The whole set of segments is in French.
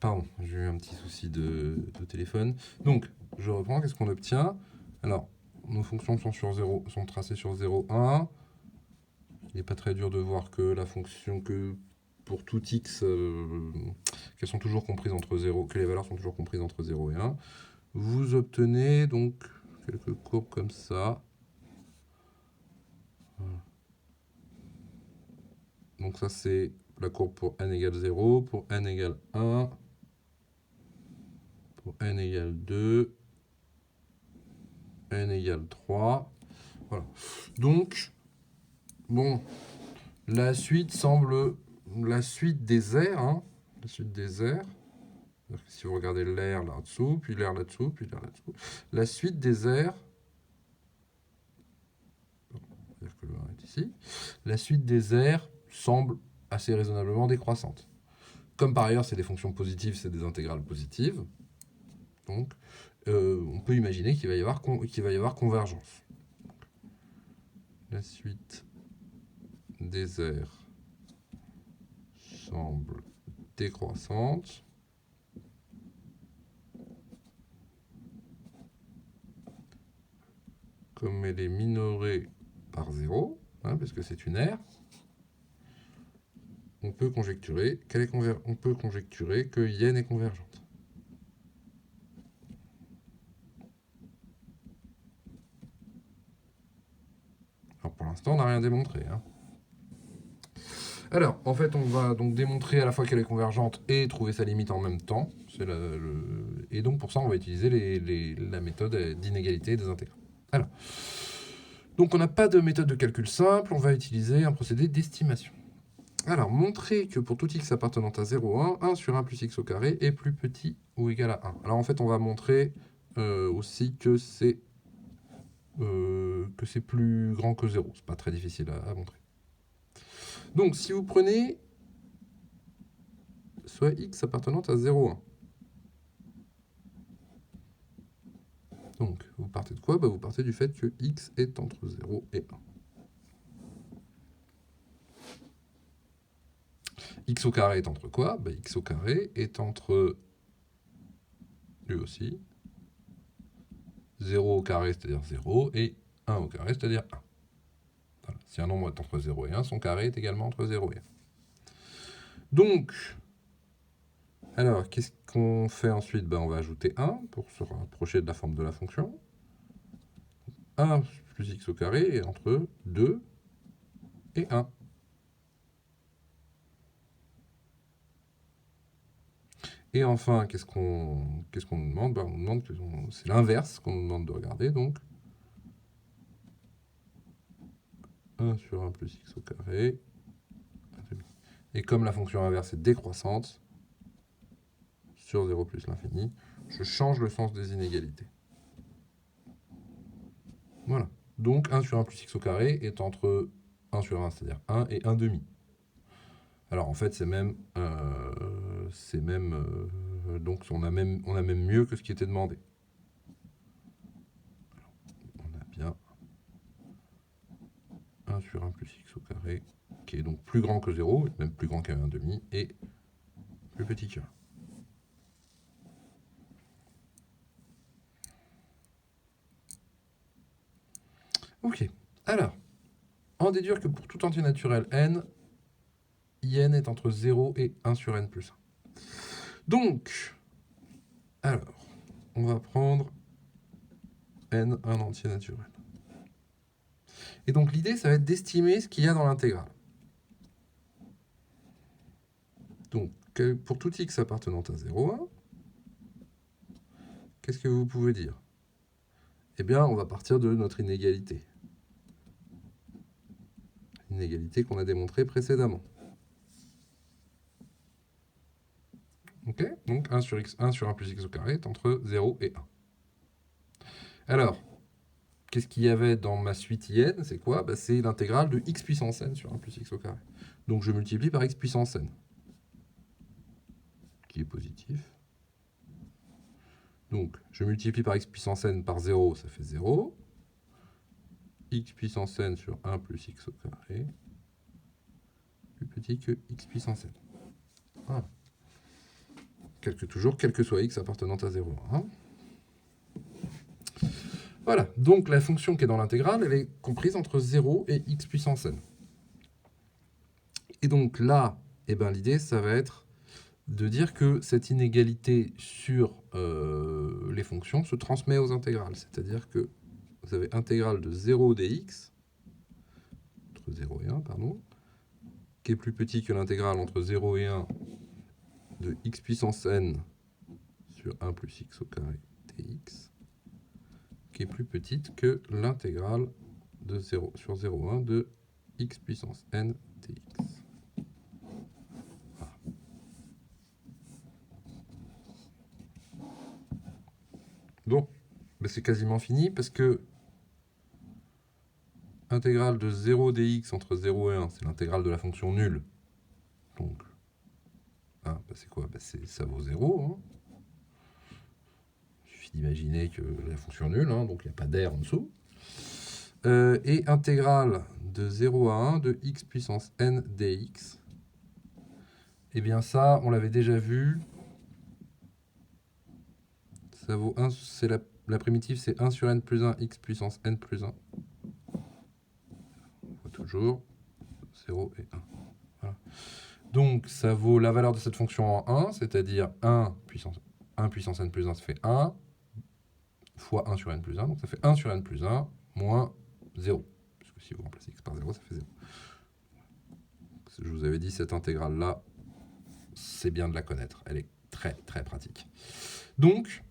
Pardon, j'ai eu un petit souci de téléphone. Donc, je reprends, qu'est-ce qu'on obtient? Alors, nos fonctions sont, sur 0, sont tracées sur 0, 1. Il n'est pas très dur de voir que la fonction que pour tout x, qu'elles sont toujours comprises entre 0, que les valeurs sont toujours comprises entre 0 et 1. Vous obtenez donc quelques courbes comme ça. Voilà. Donc ça c'est la courbe pour n égale 0, pour n égale 1, pour n égale 2, n égale 3. Voilà. Donc, bon, la suite semble la suite des airs. Hein, la suite des airs. Si vous regardez l'air là-dessous, puis l'air là-dessous, puis l'air là-dessous. La suite des airs. On va dire que le 1 est ici. La suite des airs semble assez raisonnablement décroissante. Comme par ailleurs, c'est des fonctions positives, c'est des intégrales positives. Donc, on peut imaginer qu'il va y avoir convergence. La suite des airs semble décroissante. Comme elle est minorée par 0, hein, parce que c'est une aire, on peut conjecturer que yen est convergente. Alors pour l'instant, on n'a rien démontré. Hein. Alors, en fait, on va donc démontrer à la fois qu'elle est convergente et trouver sa limite en même temps. Et donc pour ça, on va utiliser la méthode d'inégalité des intégrales. Alors, donc on n'a pas de méthode de calcul simple, on va utiliser un procédé d'estimation. Alors, montrer que pour tout x appartenant à 0, 1, 1 sur 1 plus x au carré est plus petit ou égal à 1. Alors en fait, on va montrer aussi que c'est plus grand que 0. C'est pas très difficile à montrer. Donc, si vous prenez soit x appartenant à 0, 1. Donc, vous partez de quoi? Vous partez du fait que x est entre 0 et 1. X au carré est entre quoi? X au carré est entre, lui aussi, 0 au carré, c'est-à-dire 0, et 1 au carré, c'est-à-dire 1. Voilà. Si un nombre est entre 0 et 1, son carré est également entre 0 et 1. Donc, alors, qu'est-ce qu'on fait ensuite? On va ajouter 1 pour se rapprocher de la forme de la fonction. 1 plus x au carré est entre 2 et 1. Et enfin, qu'est-ce qu'on nous demande? On nous demande que c'est l'inverse qu'on nous demande de regarder, donc 1 sur 1 plus x au carré. Et comme la fonction inverse est décroissante, sur 0 plus l'infini, je change le sens des inégalités. Voilà. Donc 1 sur 1 plus x au carré est entre 1 sur 1, c'est-à-dire 1, et 1 demi. Alors en fait, c'est même... donc on a même mieux que ce qui était demandé. Alors, on a bien 1 sur 1 plus x au carré, qui est donc plus grand que 0, même plus grand qu'un 1 demi, et plus petit que 1. Ok. Alors, en déduire que pour tout entier naturel n, in est entre 0 et 1 sur n plus 1. Donc, alors, on va prendre n un entier naturel. Et donc l'idée, ça va être d'estimer ce qu'il y a dans l'intégrale. Donc, pour tout x appartenant à 0, 1, qu'est-ce que vous pouvez dire? Eh bien, on va partir de notre inégalité. Inégalité qu'on a démontrée précédemment. Ok? Donc 1 sur 1 plus x au carré est entre 0 et 1. Alors, qu'est-ce qu'il y avait dans ma suite in? C'est quoi? C'est l'intégrale de x puissance n sur 1 plus x au carré. Donc je multiplie par x puissance n, qui est positif. Donc je multiplie par x puissance n par 0, ça fait 0. X puissance n sur 1 plus x au carré, plus petit que x puissance n. Voilà. quel que soit x appartenant à 0, 1. Voilà, donc la fonction qui est dans l'intégrale, elle est comprise entre 0 et x puissance n. Et donc là, eh ben, l'idée, ça va être de dire que cette inégalité sur les fonctions se transmet aux intégrales. C'est-à-dire que vous avez intégrale de 0 dx, entre 0 et 1, pardon, qui est plus petit que l'intégrale entre 0 et 1 de x puissance n sur 1 plus x au carré dx, qui est plus petite que l'intégrale de 0 sur 0,1 de x puissance n dx. Voilà. Bon, ben c'est quasiment fini parce que intégrale de 0 dx entre 0 et 1, c'est l'intégrale de la fonction nulle. Donc, ben c'est quoi? Ben ça vaut 0. Hein. Il suffit d'imaginer que la fonction nulle, hein, donc il n'y a pas d'air en dessous. Et intégrale de 0 à 1 de x puissance n dx. Eh bien ça, on l'avait déjà vu. Ça vaut 1, c'est la primitive, c'est 1 sur n plus 1, x puissance n plus 1. On voit toujours 0 et 1. Voilà. Donc ça vaut la valeur de cette fonction en 1, c'est-à-dire 1 puissance n plus 1, ça fait 1, fois 1 sur n plus 1, donc ça fait 1 sur n plus 1 moins 0. Parce que si vous remplacez x par 0, ça fait 0. Je vous avais dit, cette intégrale-là, c'est bien de la connaître. Elle est très, très pratique. Donc,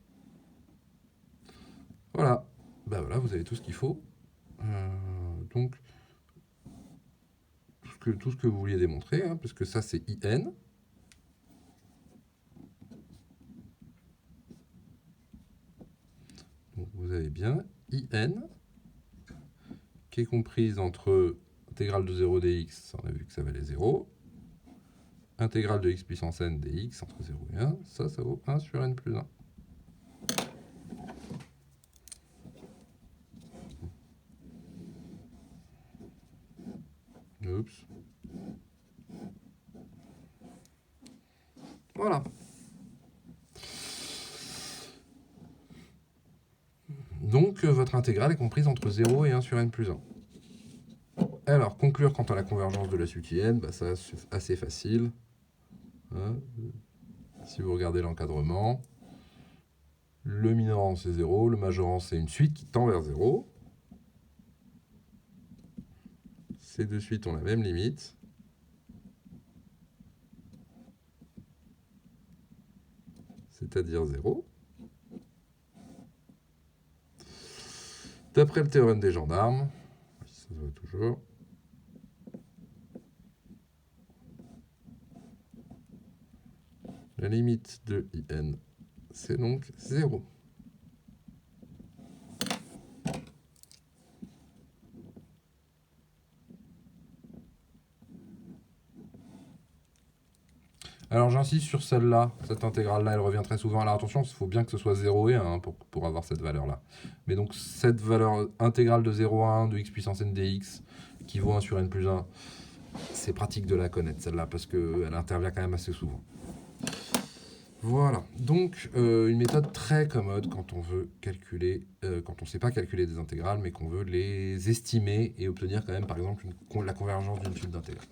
voilà. Ben voilà, vous avez tout ce qu'il faut. Donc, tout ce que vous vouliez démontrer, hein, parce que ça, c'est IN. Donc, vous avez bien IN, qui est comprise entre intégrale de 0 dx, on a vu que ça valait 0, intégrale de x puissance n dx entre 0 et 1, ça vaut 1 sur n plus 1. Oups. Voilà. Donc, votre intégrale est comprise entre 0 et 1 sur n plus 1. Alors, conclure quant à la convergence de la suite IN, bah, ça c'est assez facile. Hein, si vous regardez l'encadrement, le minorant c'est 0, le majorant c'est une suite qui tend vers 0. Ces deux suites ont la même limite. C'est-à-dire 0. D'après le théorème des gendarmes, ça se voit toujours, la limite de IN, c'est donc 0. Alors j'insiste sur celle-là, cette intégrale-là, elle revient très souvent. Alors attention, il faut bien que ce soit 0 et 1 hein, pour avoir cette valeur-là. Mais donc cette valeur intégrale de 0 à 1 de x puissance n dx qui vaut 1 sur n plus 1, c'est pratique de la connaître celle-là parce qu'elle intervient quand même assez souvent. Voilà, donc une méthode très commode quand on veut calculer, quand on ne sait pas calculer des intégrales, mais qu'on veut les estimer et obtenir quand même par exemple la convergence d'une suite d'intégrales.